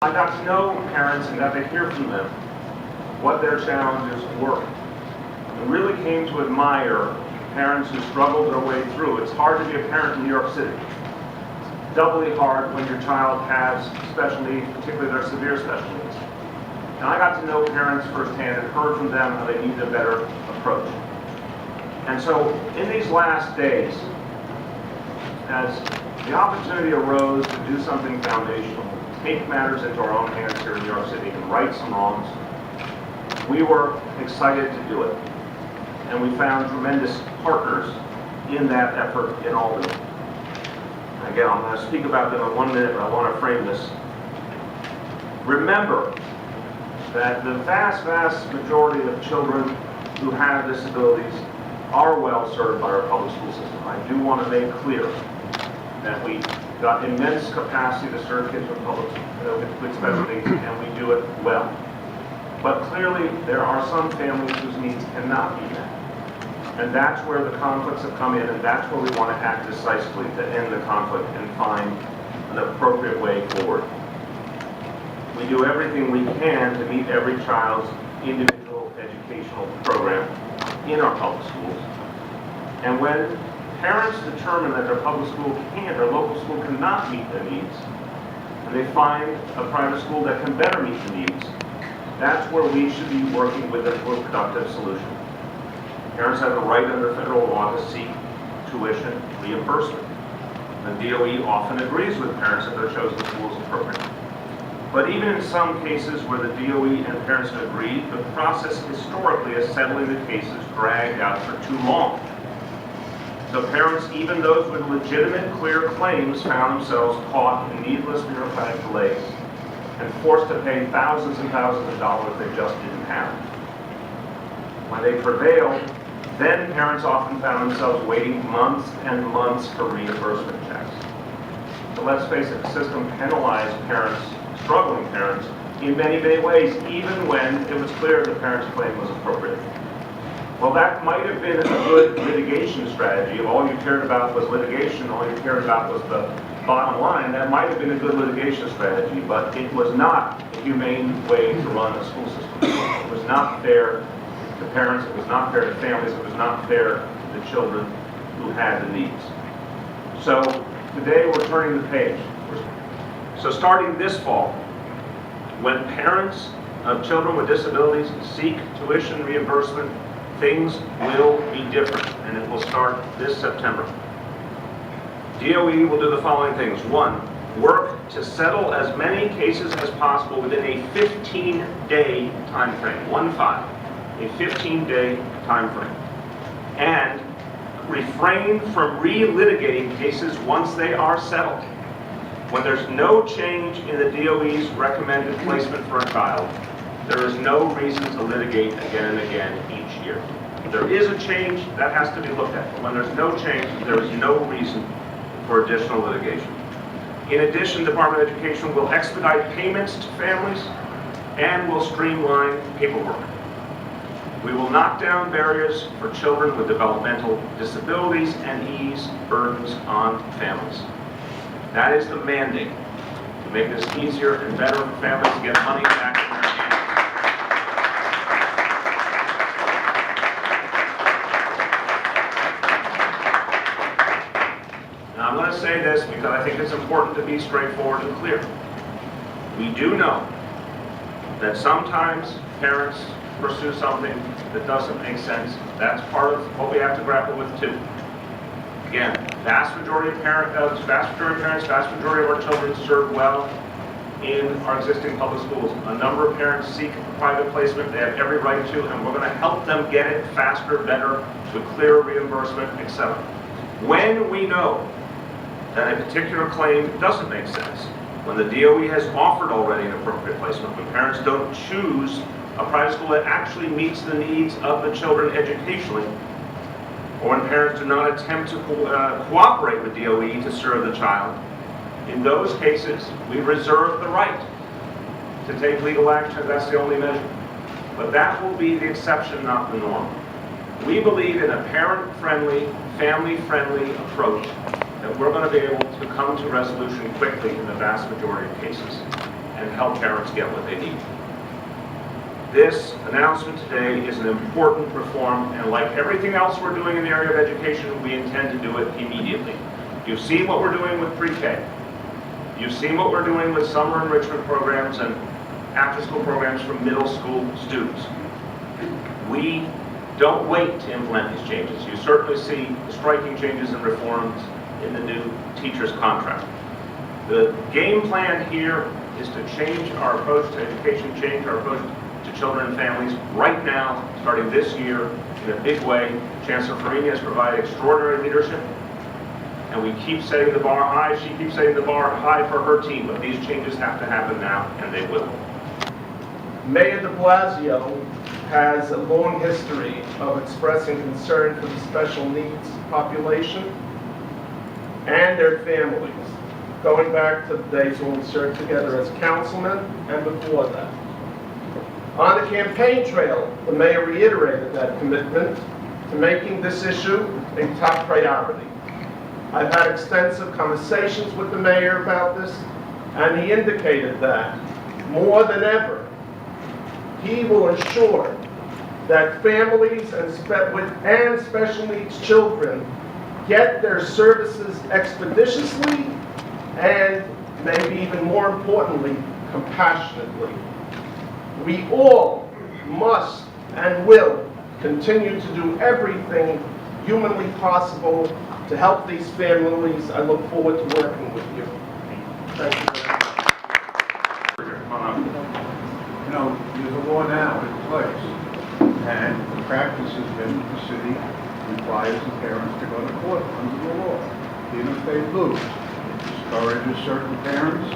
I got to know parents and got to hear from them what their challenges were. And really came to admire parents who struggled their way through. It's hard to be a parent in New York City. It's doubly hard when your child has special needs, particularly their severe special needs. And I got to know parents firsthand and heard from them how they needed a better approach. And so in these last days, as the opportunity arose to do something foundational, take matters into our own hands here in New York City and right some wrongs, we were excited to do it. And we found tremendous partners in that effort in Albany. Again, I'm going to speak about them in 1 minute, but I want to frame this. Remember that the vast, vast majority of children who have disabilities are well served by our public school system. I do want to make clear that we got immense capacity to serve kids with special needs, and we do it well. But clearly, there are some families whose needs cannot be met. And that's where the conflicts have come in, and that's where we want to act decisively to end the conflict and find an appropriate way forward. We do everything we can to meet every child's individual educational program in our public schools. And when parents determine that their public school can't or local school cannot meet their needs, and they find a private school that can better meet the needs, that's where we should be working with them for a productive solution. Parents have the right under federal law to seek tuition reimbursement. The DOE often agrees with parents that their chosen school is appropriate. But even in some cases where the DOE and parents have agreed, the process historically of settling the cases dragged out for too long. So parents, even those with legitimate, clear claims, found themselves caught in needless bureaucratic delays and forced to pay thousands and thousands of dollars they just didn't have. When they prevailed, then parents often found themselves waiting months and months for reimbursement checks. So let's face it, the system penalized parents, struggling parents, in many, many ways, even when it was clear the parent's claim was appropriate. Well, that might have been a good litigation strategy. If all you cared about was litigation, all you cared about was the bottom line, that might have been a good litigation strategy, but it was not a humane way to run a school system. It was not fair to parents, it was not fair to families, it was not fair to the children who had the needs. So today we're turning the page. So starting this fall, when parents of children with disabilities seek tuition reimbursement, things will be different, and it will start this September. DOE will do the following things. 1, work to settle as many cases as possible within a 15-day time frame. 1-5, a 15-day time frame. And refrain from relitigating cases once they are settled. When there's no change in the DOE's recommended placement for a child, there is no reason to litigate again and again each year. If there is a change, that has to be looked at. But when there's no change, there is no reason for additional litigation. In addition, the Department of Education will expedite payments to families and will streamline paperwork. We will knock down barriers for children with developmental disabilities and ease burdens on families. That is the mandate, to make this easier and better for families to get money back in their hands. Now I'm going to say this because I think it's important to be straightforward and clear. We do know that sometimes parents pursue something that doesn't make sense. That's part of what we have to grapple with too. Again, vast majority of parents, vast majority of our children serve well in our existing public schools. A number of parents seek private placement. They have every right to, and we're going to help them get it faster, better, with clearer reimbursement, etc. When we know that a particular claim doesn't make sense, when the DOE has offered already an appropriate placement, when parents don't choose a private school that actually meets the needs of the children educationally, or when parents do not attempt to cooperate with DOE to serve the child, in those cases, we reserve the right to take legal action. That's the only measure. But that will be the exception, not the norm. We believe in a parent-friendly, family-friendly approach that we're going to be able to come to resolution quickly in the vast majority of cases. and help parents get what they need. This announcement today is an important reform, and like everything else we're doing in the area of education, we intend to do it immediately. You've seen what we're doing with pre-K. You've seen what we're doing with summer enrichment programs and after-school programs for middle school students. We don't wait to implement these changes. You certainly see striking changes and reforms in the new teacher's contract. The game plan here is to change our approach to education, change our approach to children and families right now, starting this year, in a big way. Chancellor Farini has provided extraordinary leadership, and we keep setting the bar high. She keeps setting the bar high for her team, but these changes have to happen now, and they will. Mayor de Blasio has a long history of expressing concern for the special needs population and their families, going back to the days when we served together as councilmen and before that. On the campaign trail, the mayor reiterated that commitment to making this issue a top priority. I've had extensive conversations with the mayor about this, and he indicated that more than ever, he will ensure that families and special needs children get their services expeditiously and, maybe even more importantly, compassionately. We all must and will continue to do everything humanly possible to help these families. I look forward to working with you. Thank you very much. You know, there's a law now in place, and the practice has been the city requires the parents to go to court under the law, even if they lose. It discourages certain parents.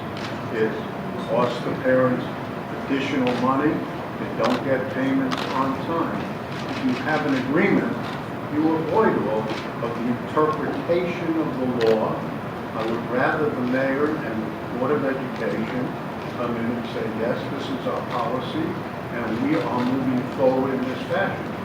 It costs the parents additional money. They don't get payments on time. If you have an agreement, you avoid all of the interpretation of the law. I would rather the mayor and the Board of Education come in and say, yes, this is our policy, and we are moving forward in this fashion.